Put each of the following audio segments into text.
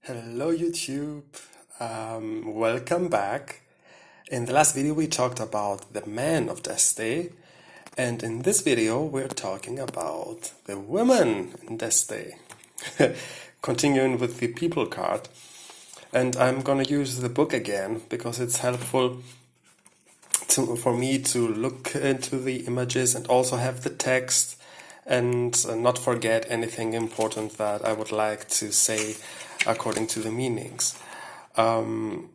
Hello YouTube, welcome back. In the last video we talked about the men of Deste, and in this video we're talking about the women in Deste. Continuing with the people card, and I'm gonna use the book again because it's helpful for me to look into the images and also have the text and not forget anything important that I would like to say according to the meanings. So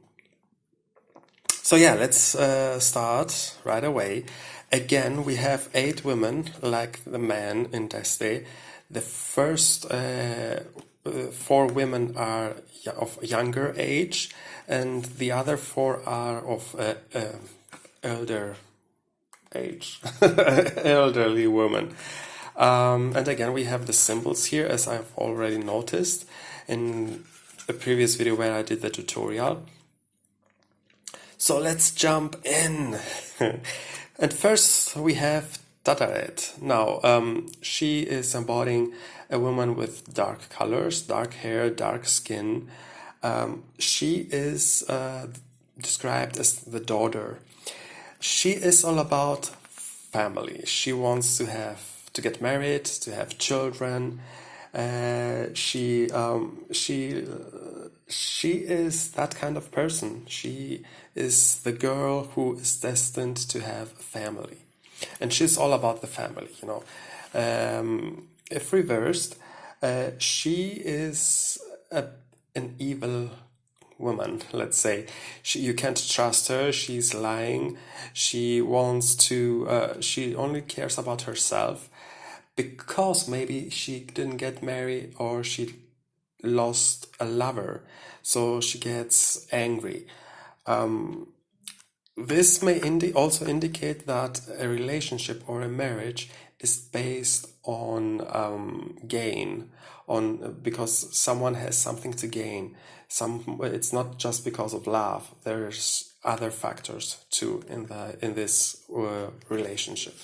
yeah, let's start right away. Again, we have 8 women, like the man in Deste. The first 4 women are of younger age, and the other 4 are of elder age, elderly women. And again, we have the symbols here, as I've already noticed in the previous video where I did the tutorial. So let's jump in. And first we have Tataret. Now, she is embodying a woman with dark colors, dark hair, dark skin. She is described as the daughter. She is all about family. She wants to get married, to have children. She is that kind of person. She is the girl who is destined to have a family, and she's all about the family. If reversed, she is an evil woman, let's say. You can't trust her. She's lying. She wants to. She only cares about herself, because maybe she didn't get married or she lost a lover, so she gets angry. This may also indicate that a relationship or a marriage is based on gain, because someone has something to gain. It's not just because of love. There's other factors too in this relationship.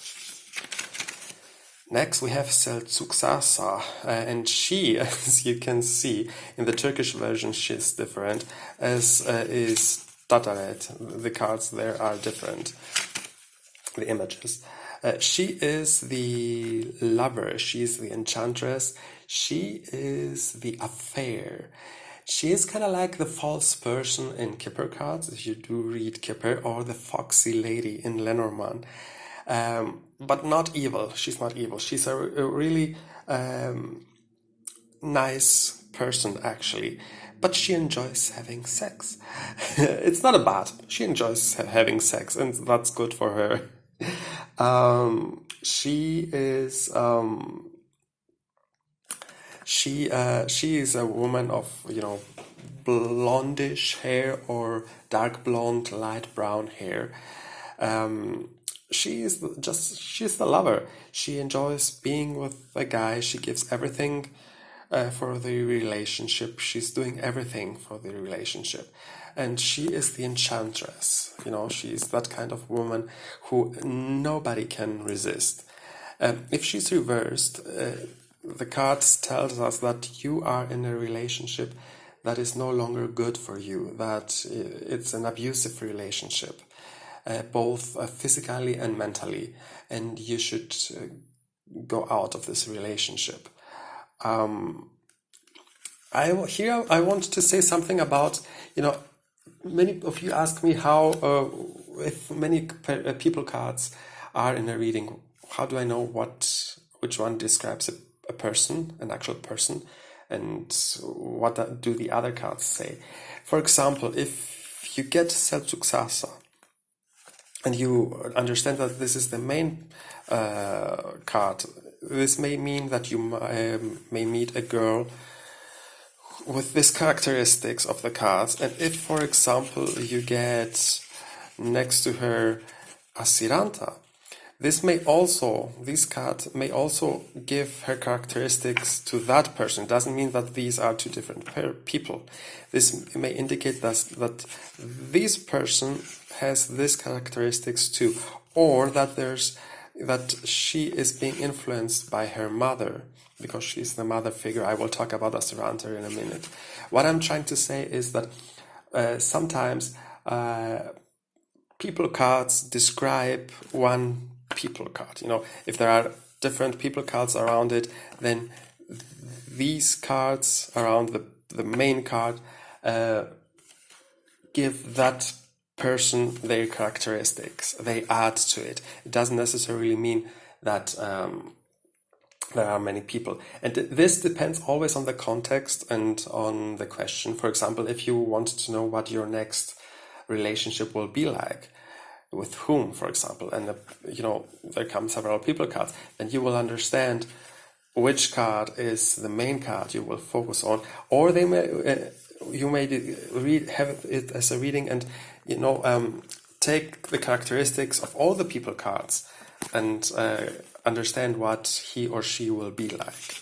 Next, we have Selçuk, and she, as you can see, in the Turkish version, she's different, as is Tataret. The cards there are different, the images. She is the lover, she's the enchantress, she is the affair. She is kind of like the false person in Kipper cards, if you do read Kipper, or the foxy lady in Lenormand. But not evil. She's not evil. She's a really nice person, actually. But she enjoys having sex. It's not a bad. She enjoys having sex, and that's good for her. She is she is a woman of blondish hair or dark blonde, light brown hair. She's the lover. She enjoys being with a guy. She gives everything for the relationship. She's doing everything for the relationship. And she is the enchantress. She's that kind of woman who nobody can resist. If she's reversed, the cards tells us that you are in a relationship that is no longer good for you, that it's an abusive relationship. Both physically and mentally, and you should go out of this relationship. I want to say something about, many of you ask me how, if many people cards are in a reading, how do I know which one describes a person, an actual person, and what do the other cards say? For example, if you get Selçuk, and you understand that this is the main card, this may mean that you may meet a girl with these characteristics of the cards. And if, for example, you get next to her Asiranta, this card may also give her characteristics to that person. It doesn't mean that these are two different people. This may indicate that this person has these characteristics too, or that she is being influenced by her mother, because she's the mother figure. I will talk about Asiranta in a minute. What I'm trying to say is that sometimes people cards describe one people card. If there are different people cards around it, then these cards around the main card give that person their characteristics. They add to it. It doesn't necessarily mean that there are many people. And this depends always on the context and on the question. For example, if you want to know what your next relationship will be like, with whom, for example, and there come several people cards, then you will understand which card is the main card you will focus on, or you may have it as a reading and take the characteristics of all the people cards and understand what he or she will be like.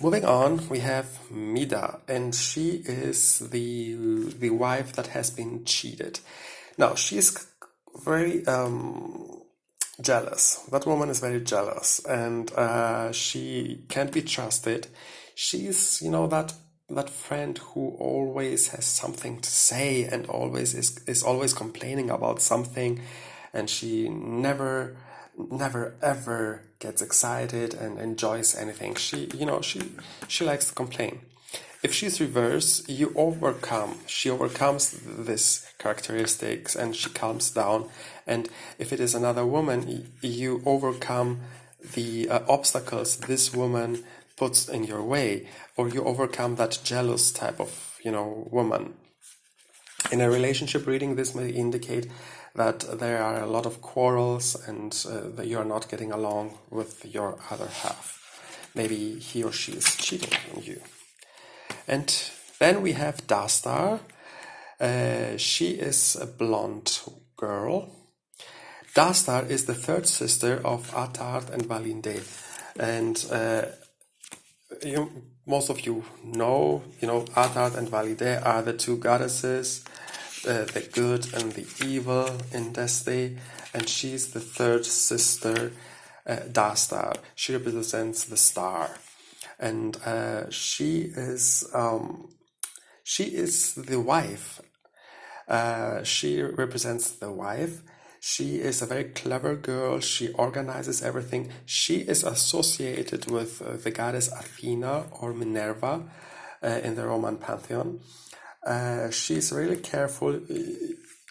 Moving on, we have Mida, and she is the wife that has been cheated. Now, she's very jealous. That woman is very jealous, and she can't be trusted. She's, that friend who always has something to say and always is always complaining about something, and she never ever gets excited and enjoys anything. She likes to complain. If she's reverse, she overcomes this characteristics and she calms down. And if it is another woman, you overcome the obstacles this woman puts in your way, or you overcome that jealous type of woman. In a relationship reading, this may indicate that there are a lot of quarrels and that you are not getting along with your other half. Maybe he or she is cheating on you. And then we have Dastar. She is a blonde girl. Dastar is the third sister of Atard and Valinde. And most of you know, Atard and Valide are the two goddesses, the good and the evil in Deste, and she's the third sister, Dastar. She represents the star, and she is the wife. She represents the wife. She is a very clever girl. She organizes everything. She is associated with the goddess Athena or Minerva in the Roman pantheon. She's really careful.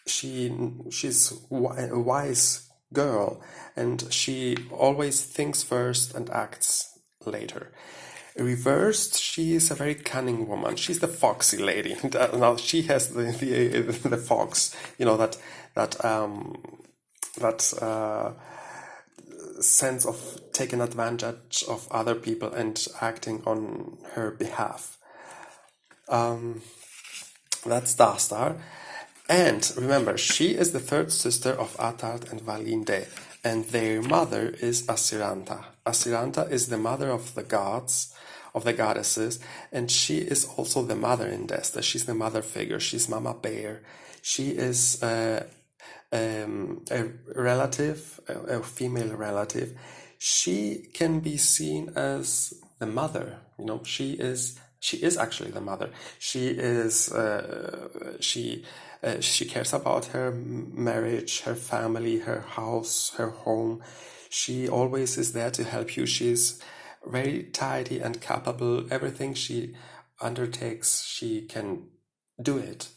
She's a wise girl, and she always thinks first and acts later. Reversed, she is a very cunning woman. She's the foxy lady. Now she has the fox, that sense of taking advantage of other people and acting on her behalf. That's Dastar. And remember, she is the third sister of Atard and Valinde, and their mother is Asiranta. Asiranta is the mother of the gods, of the goddesses, and she is also the mother in Deste. She's the mother figure. She's Mama Bear. She is a relative, a female relative. She can be seen as the mother. She is actually the mother. She cares about her marriage, her family, her house, her home. She always is there to help you. She's very tidy and capable. Everything she undertakes, she can do it.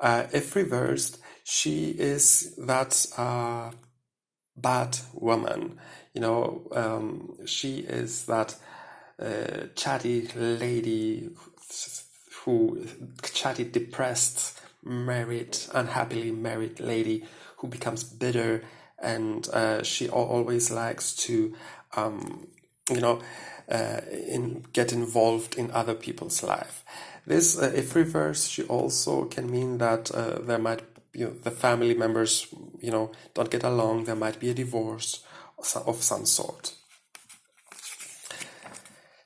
If reversed, she is that bad woman. She is that chatty lady chatty, depressed, unhappily married lady who becomes bitter, and she always likes to get involved in other people's life. This, if reversed, she also can mean that there might the family members don't get along. There might be a divorce of some sort.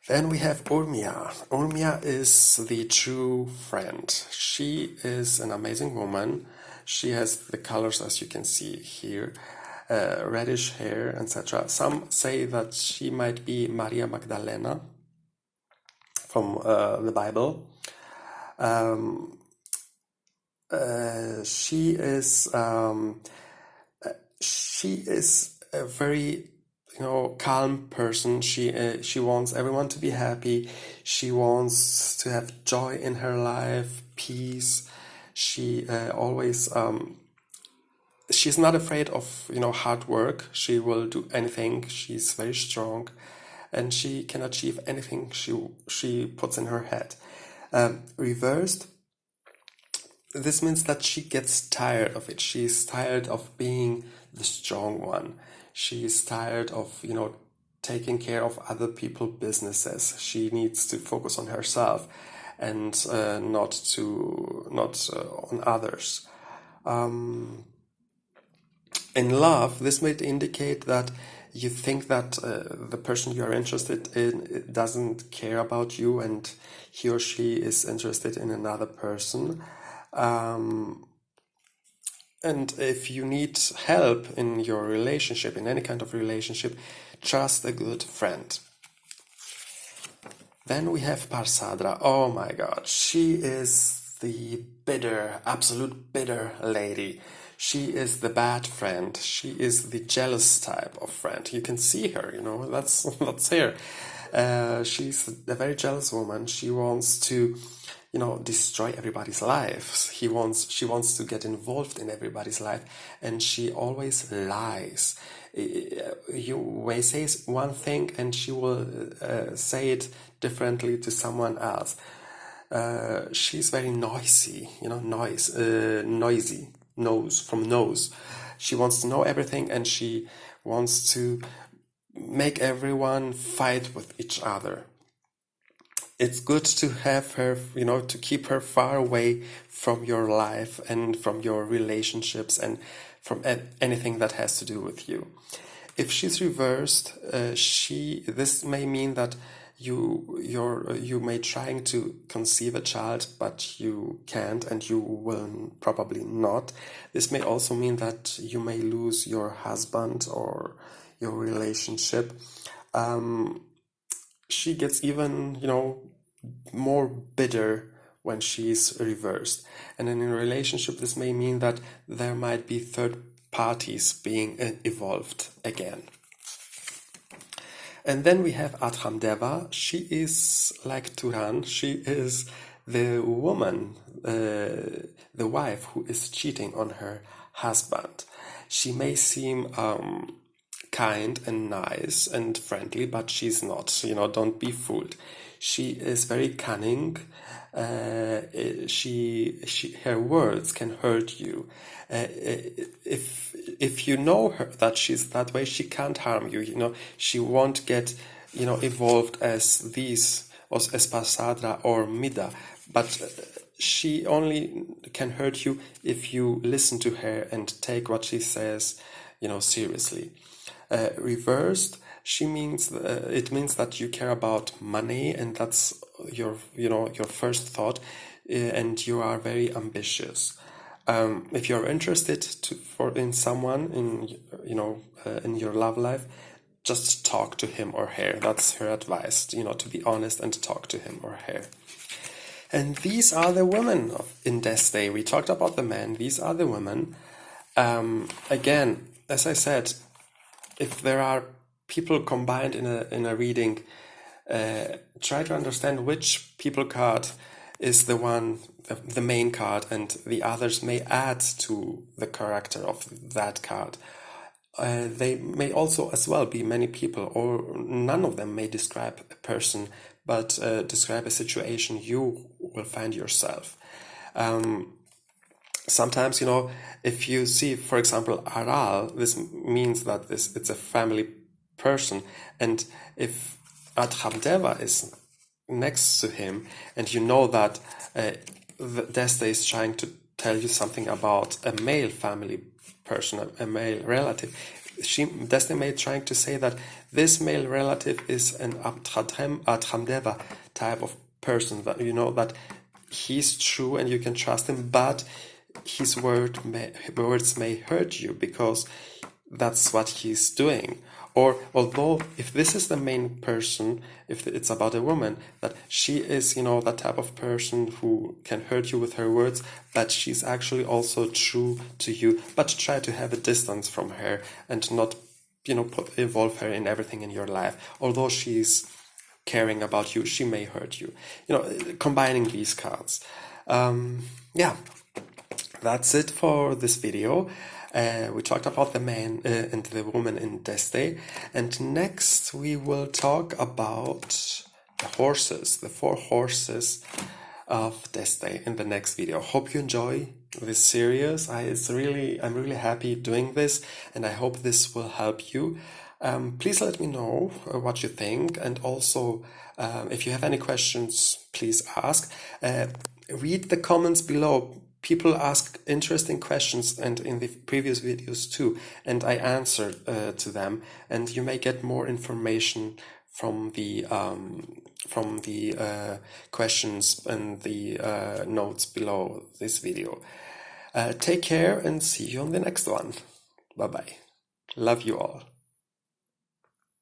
Then we have Urmia. Urmia is the true friend. She is an amazing woman. She has the colors as you can see here. reddish hair, etc. Some say that she might be Maria Magdalena from the Bible. She is a very calm person. She wants everyone to be happy. She wants to have joy in her life, peace. She always she's not afraid of hard work. She will do anything. She's very strong, and she can achieve anything she puts in her head. Reversed, this means that she gets tired of it. She's tired of being the strong one. She's tired of taking care of other people's businesses. She needs to focus on herself and not on others. In love, this might indicate that you think that the person you are interested in doesn't care about you, and he or she is interested in another person. And if you need help in your relationship, in any kind of relationship, trust a good friend. Then we have Parsadra. Oh my God, she is the bitter, absolute bitter lady. She is the bad friend. She is the jealous type of friend. You can see her, that's her. She's a very jealous woman. She wants to destroy everybody's lives. She wants to get involved in everybody's life, and she always lies. You may say one thing and she will say it differently to someone else. She's very noisy, noisy, nose. She wants to know everything, and she wants to make everyone fight with each other. It's good to have her, to keep her far away from your life and from your relationships and from anything that has to do with you. If she's reversed, this may mean that you may trying to conceive a child, but you can't, and you will probably not. This may also mean that you may lose your husband or your relationship. She gets even, more bitter when she's reversed. And in a relationship, this may mean that there might be third parties being evolved again. And then we have Adram Deva. She is like Turan. She is the woman, the wife who is cheating on her husband. She may seem kind and nice and friendly, but she's not. Don't be fooled. She is very cunning. Her words can hurt you. If you know her that she's that way, she can't harm you. She won't get evolved as Parsadra or Mida, but she only can hurt you if you listen to her and take what she says seriously. Reversed, it means that you care about money, and that's your first thought, and you are very ambitious. If you're interested in someone in your love life, just talk to him or her. That's her advice, to be honest and talk to him or her. And these are the women in Deste. We talked about the men. These are the women. Again, as I said, if there are people combined in a reading, try to understand which people card is the main card, and the others may add to the character of that card. They may also as well be many people, or none of them may describe a person, but describe a situation you will find yourself. Sometimes, if you see, for example, Aral, this means that it's a family person, and if Adram Deva is next to him, and you know that Deste is trying to tell you something about a male family person, a male relative, Deste may trying to say that this male relative is an Adram Deva type of person, that that he's true and you can trust him, but his words may hurt you, because that's what he's doing. Or although if this is the main person, if it's about a woman, that she is, that type of person who can hurt you with her words, but she's actually also true to you, but try to have a distance from her and not, involve her in everything in your life. Although she's caring about you, she may hurt you. Combining these cards. Yeah, that's it for this video. We talked about the man and the woman in Deste, and next we will talk about the horses, the 4 horses of Deste in the next video. Hope you enjoy this series. I'm really happy doing this, and I hope this will help you. Please let me know what you think, and also if you have any questions, please ask. Read the comments below. People ask interesting questions, and in the previous videos too, and I answer to them, and you may get more information from the questions and the notes below this video. Take care and see you on the next one. Bye bye. Love you all.